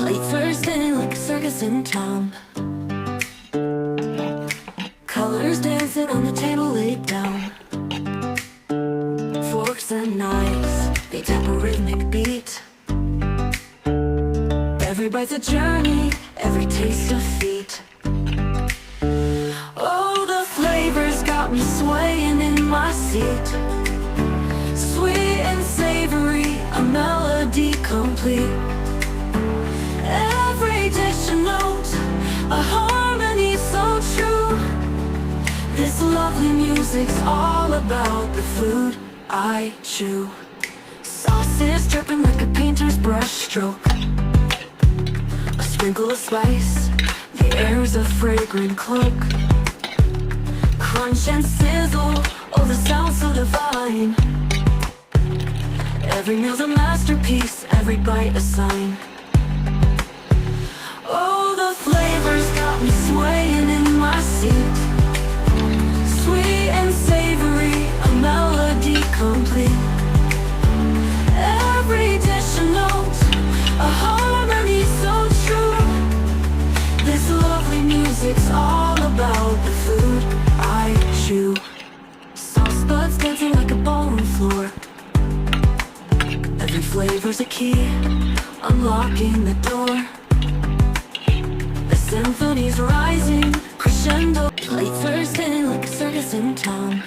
Late Thursday like a circus in town. Colors dancing on the table laid down. Forks and knives, they tap a rhythmic beat. Every bite's a journey, every taste a feat. Oh, the flavors got me swaying in my seat. Sweet and savory, a melody complete. Every dish a note, a harmony so true. This lovely music's all about the food I chew. Sauces dripping like a painter's brush stroke. A sprinkle of spice, the air's a fragrant cloak. Crunch and sizzle, oh the sound so divine. Every meal's a masterpiece, every bite a sign. Oh, the flavors got me swaying in my seat. Sweet and savory, a melody complete. Every dish a note, a harmony so true. This lovely music's all about the food I chew. Sauce buds dancing like a ballroom floor. Every flavor's a key, unlocking the door. The symphony's rising, crescendo. Late Thursday like a circus in town.